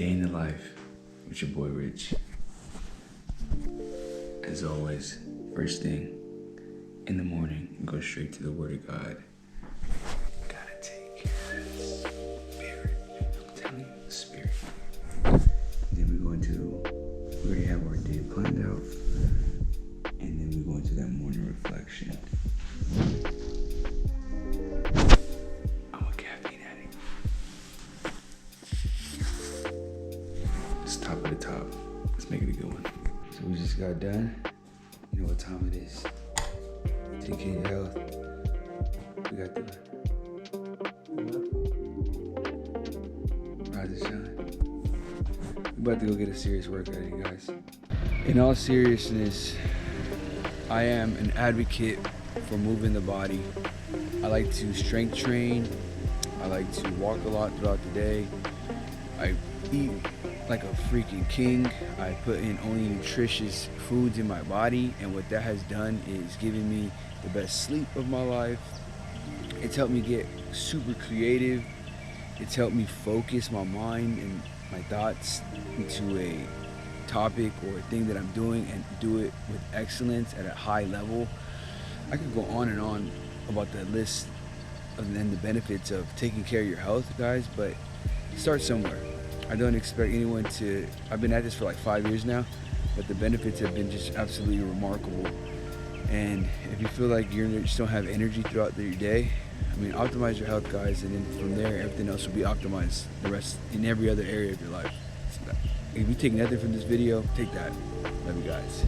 Day in the life with your boy Rich. As always, first thing in the morning, go straight to the Word of God. Gotta take care of this spirit. I'm telling you, the spirit. Then we already have our day planned out. And then we go into that morning reflection. I'm a caffeine addict. It's top of the top. Let's make it a good one. So we just got done. You know what time it is. Take care of your health. We got the rise and shine. We're about to go get a serious workout, you guys. In all seriousness, I am an advocate for moving the body. I like to strength train. I like to walk a lot throughout the day. I eat like a freaking king. I put in only nutritious foods in my body, and what that has done is given me the best sleep of my life. It's helped me get super creative. It's helped me focus my mind and my thoughts into a topic or a thing that I'm doing and do it with excellence at a high level. I could go on and on about the list and the benefits of taking care of your health, guys, but start somewhere. I don't expect anyone to, I've been at this for like 5 years now, but the benefits have been just absolutely remarkable. And if you feel like you just don't have energy throughout your day, I mean, optimize your health, guys, and then from there, everything else will be optimized the rest in every other area of your life. If you take nothing from this video, take that. Love you guys.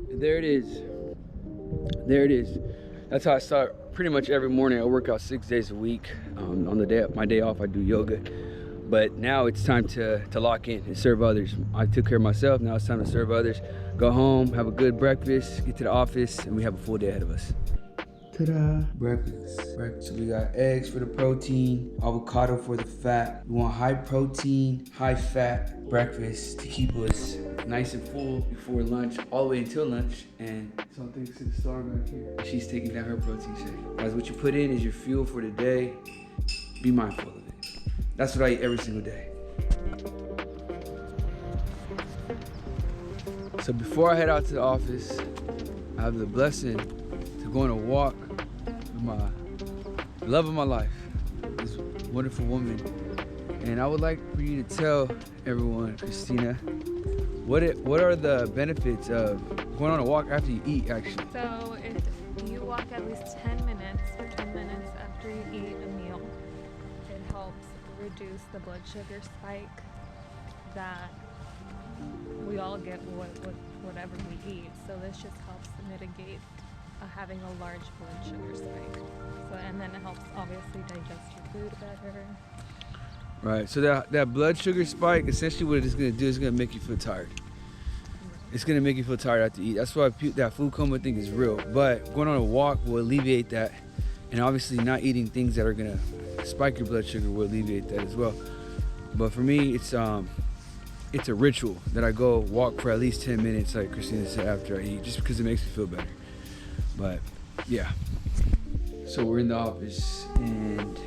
There it is. There it is. That's how I start pretty much every morning. I work out 6 days a week. On my day off, I do yoga. But now it's time to lock in and serve others. I took care of myself. Now it's time to serve others. Go home, have a good breakfast, get to the office, and we have a full day ahead of us. Ta-da! Breakfast. So we got eggs for the protein, avocado for the fat. We want high protein, high fat breakfast to keep us nice and full before lunch, all the way until lunch. And something to the star back here. She's taking down her protein shake. Guys, what you put in is your fuel for the day. Be mindful of it. That's what I eat every single day. So before I head out to the office, I have the blessing to go on a walk with my love of my life, this wonderful woman. And I would like for you to tell everyone, Christina, what are the benefits of going on a walk after you eat, actually? So if you walk at least 10 minutes after you eat a meal, it helps reduce the blood sugar spike that we all get whatever we eat. So this just helps mitigate having a large blood sugar spike. So, and then it helps obviously digest your food better. Right, so that blood sugar spike, essentially what it's gonna do is gonna make you feel tired. It's gonna make you feel tired after you eat. That's why that food coma thing is real. But going on a walk will alleviate that. And obviously not eating things that are gonna spike your blood sugar will alleviate that as well. But for me, it's a ritual that I go walk for at least 10 minutes, like Christina said, after I eat, just because it makes me feel better. But yeah. So we're in the office and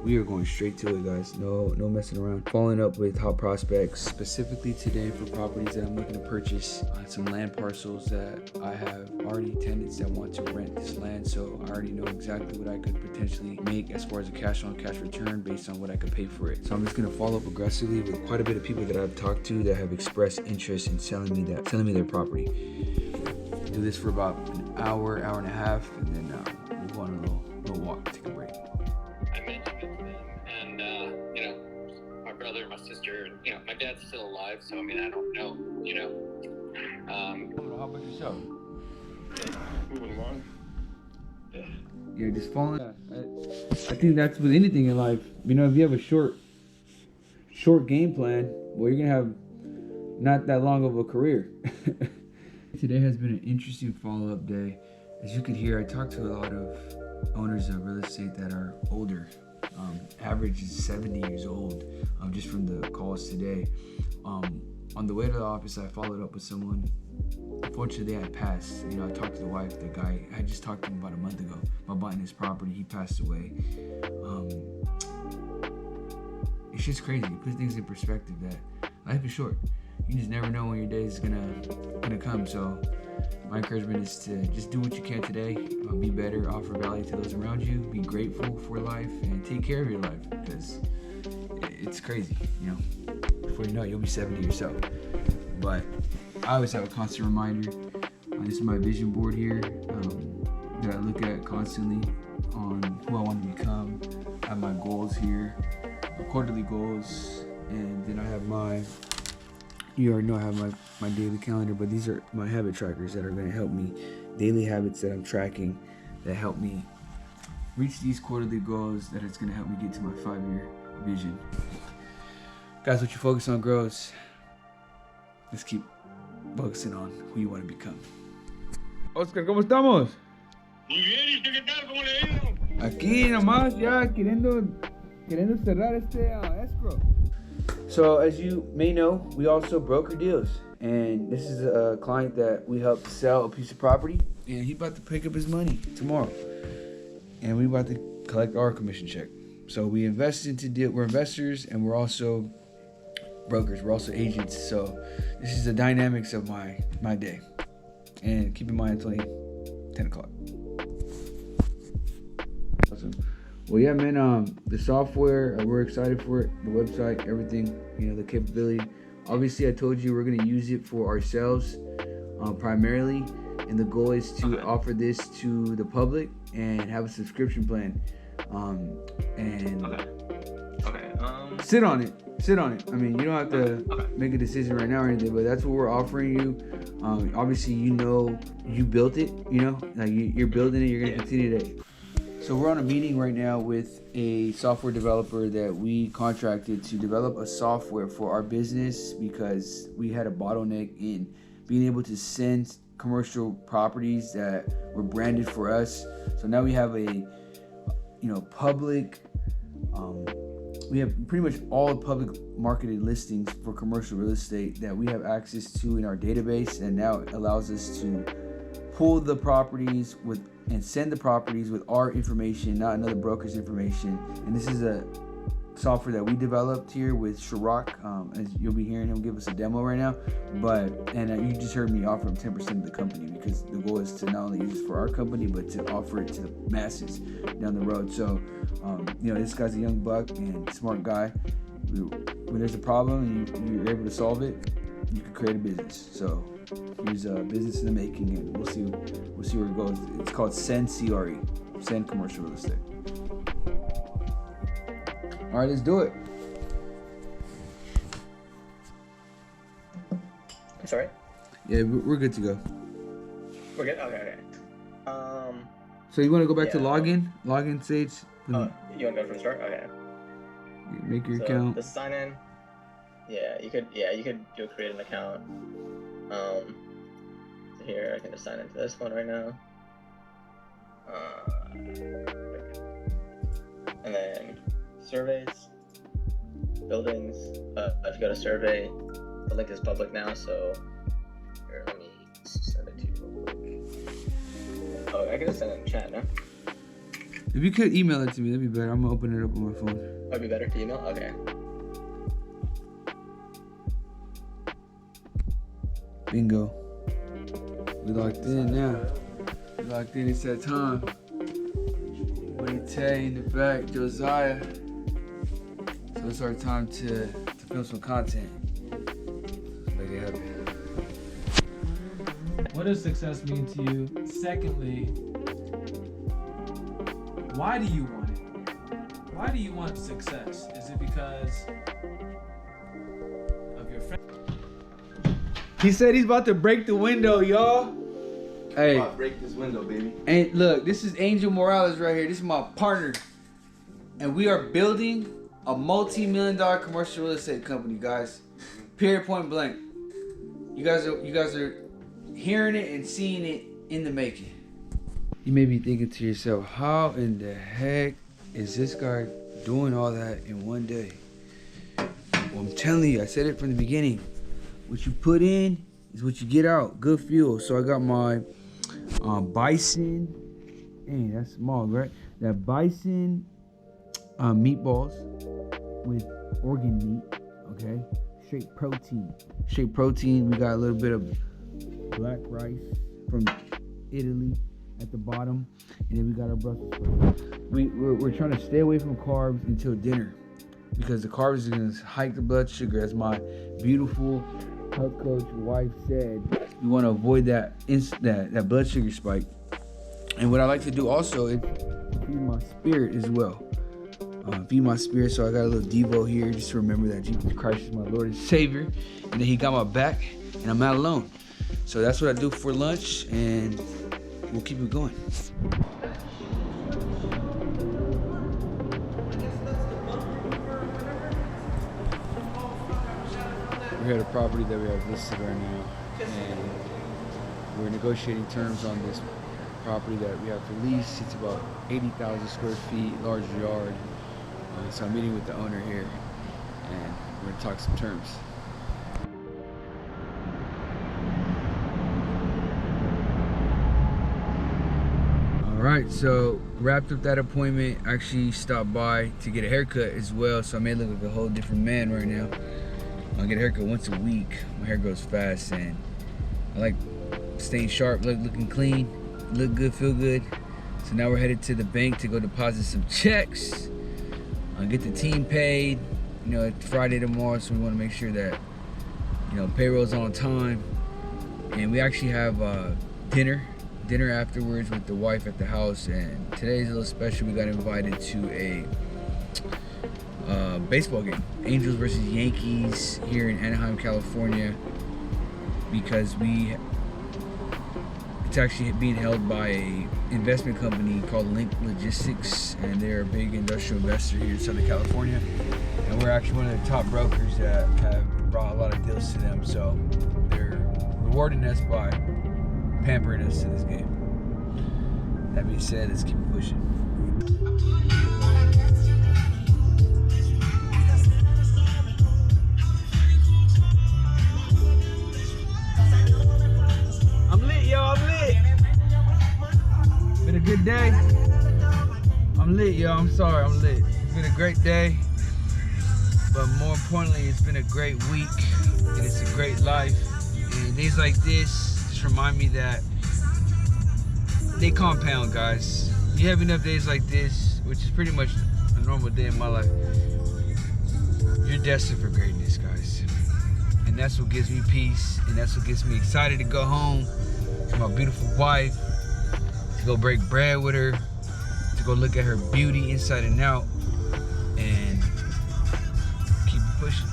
we are going straight to it, guys. No messing around. Following up with hot prospects, specifically today for properties that I'm looking to purchase. Some land parcels that I have already tenants that want to rent this land, so I already know exactly what I could potentially make as far as a cash on cash return based on what I could pay for it. So I'm just gonna follow up aggressively with quite a bit of people that I've talked to that have expressed interest in selling me their property. Do this for about an hour and a half, and then we'll go on a little walk, take a break. I mentioned it to them, and brother, my sister, and, my dad's still alive, so, I don't know, How about yourself? moving along. Yeah, just falling. I think that's with anything in life. If you have a short game plan, well, you're gonna have not that long of a career. Today has been an interesting follow-up day. As you could hear, I talked to a lot of owners of real estate that are older. Average is 70 years old, just from the calls today. On the way to the office, I followed up with someone. Unfortunately, they had passed. I talked to the wife, the guy, I just talked to him about a month ago about buying his property. He passed away. It's just crazy. It puts things in perspective that life is short. You just never know when your day is gonna come. So my encouragement is to just do what you can today. Be better, offer value to those around you, be grateful for life, and take care of your life, because it's crazy. Before you know it, you'll be 70 yourself. But I always have a constant reminder. This is my vision board here that I look at constantly on who I want to become. I have my goals here, my quarterly goals, and then I have you already know I have my daily calendar, but these are my habit trackers that are going to help me, daily habits that I'm tracking that help me reach these quarterly goals, that it's going to help me get to my 5-year vision. Guys, what you focus on grows. Let's keep focusing on who you want to become. Oscar, ¿cómo estamos? Muy bien, ¿y usted qué tal? ¿Cómo le ha ido? Aquí nomás ya queriendo cerrar este escrow. So as you may know, we also broker deals, and this is a client that we helped sell a piece of property, and he's about to pick up his money tomorrow, and we about to collect our commission check. So we invest into deal. We're investors, and we're also brokers. We're also agents. So this is the dynamics of my day. And keep in mind, it's only 10 o'clock. Awesome. Well, yeah, man, the software, we're excited for it. The website, everything, the capability. Obviously, I told you we're going to use it for ourselves primarily. And the goal is to offer this to the public and have a subscription plan. Sit on it. You don't have to make a decision right now or anything, but that's what we're offering you. Obviously, you built it, you're building it, you're going to continue to. So we're on a meeting right now with a software developer that we contracted to develop a software for our business, because we had a bottleneck in being able to send commercial properties that were branded for us. So now we have a public, we have pretty much all public marketed listings for commercial real estate that we have access to in our database, and now it allows us to pull the properties and send the properties with our information, not another broker's information. And this is a software that we developed here with Shirok, as you'll be hearing him give us a demo right now. And you just heard me offer him 10% of the company, because the goal is to not only use it for our company, but to offer it to the masses down the road. So, this guy's a young buck and smart guy. When there's a problem and you're able to solve it, you can create a business. So here's a business in the making, and we'll see where it goes. It's called Send CRE, Send Commercial Real Estate. All right, let's do it. I'm sorry? Yeah, we're good to go. We're good? Okay. So you want to go back to login stage? You want to go from start? Okay. Make your account. The sign in. Yeah, you could go create an account. Here, I can just sign into this one right now. And then surveys, buildings. If you go to survey, the link is public now, so here, let me send it to you real quick. Oh, I can just send it in chat, no? If you could email it to me, that'd be better. I'm gonna open it up on my phone. That'd be better to email? Okay. Bingo. We locked in now. We locked in. It's that time. Tay in the back, Josiah. So it's our time to film some content. Let's make it happen. What does success mean to you? Secondly, why do you want it? Why do you want success? Is it because of your friend? He said he's about to break the window, y'all. Hey, About to break this window, baby. and look, this is Angel Morales right here. This is my partner, and we are building a multi-million-dollar commercial real estate company, guys. Period, point blank. You guys are hearing it and seeing it in the making. You may be thinking to yourself, how in the heck is this guy doing all that in one day? Well, I'm telling you, I said it from the beginning. What you put in is what you get out. Good fuel. So I got my bison. Hey, that's small, right? That bison meatballs with organ meat. Okay, straight protein. Straight protein. We got a little bit of black rice from Italy at the bottom, and then we got our Brussels sprouts. We're trying to stay away from carbs until dinner, because the carbs are gonna hike the blood sugar. As my beautiful health coach wife said, we want to avoid that blood sugar spike. And what I like to do also is feed my spirit as well. Feed my spirit. So I got a little Devo here just to remember that Jesus Christ is my Lord and Savior, and that He got my back, and I'm not alone. So that's what I do for lunch, and we'll keep it going. We're here at a property that we have listed right now, and we're negotiating terms on this property that we have for lease. It's about 80,000 square feet, large yard. So I'm meeting with the owner here, and we're gonna talk some terms. Alright, so wrapped up that appointment. Actually stopped by to get a haircut as well, so I may look like a whole different man right now. I get a haircut once a week. My hair grows fast, and I like staying sharp, looking clean, look good, feel good. So now we're headed to the bank to go deposit some checks, get the team paid. You know, it's Friday tomorrow, so we want to make sure that, you know, payroll's on time. And we actually have dinner afterwards with the wife at the house. And today's a little special. We got invited to a baseball game, Angels versus Yankees, here in Anaheim, California, because it's actually being held by a investment company called Link Logistics, and they're a big industrial investor here in Southern California, and we're actually one of the top brokers that have brought a lot of deals to them. So they're rewarding us by pampering us to this game. That being said, let's keep it pushing. I'm lit, yo, I'm lit. Been a good day. I'm lit, yo, I'm sorry, I'm lit. It's been a great day, but more importantly, it's been a great week, and it's a great life. And days like this just remind me that they compound, guys. You have enough days like this, which is pretty much a normal day in my life, you're destined for greatness, guys. And that's what gives me peace, and that's what gets me excited to go home to my beautiful wife, to go break bread with her, to go look at her beauty inside and out, and keep it pushing.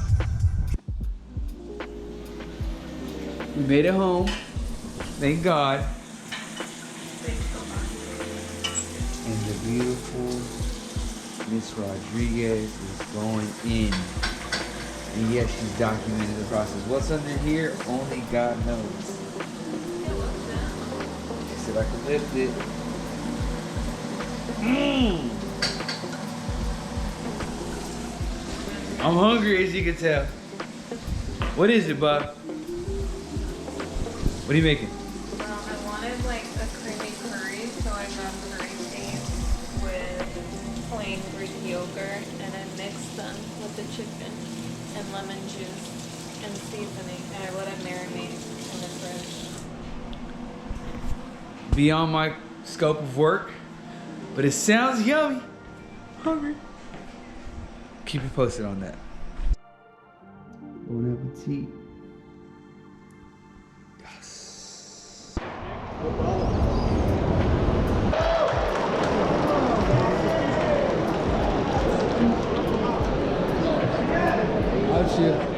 We made it home, thank God. And the beautiful Miss Rodriguez is going in. And yes, she's documented the process. What's under here, only God knows. She said I can lift it. I'm hungry, as you can tell. What is it, Bob? What are you making? I wanted like a creamy curry, so I got curry paste with plain Greek yogurt, and I mixed them with the chicken and lemon juice and seasoning, and I let it marinate in the fridge. Beyond my scope of work, but it sounds yummy. Hungry. Keep you posted on that. Bon appetit. Yes. See ya.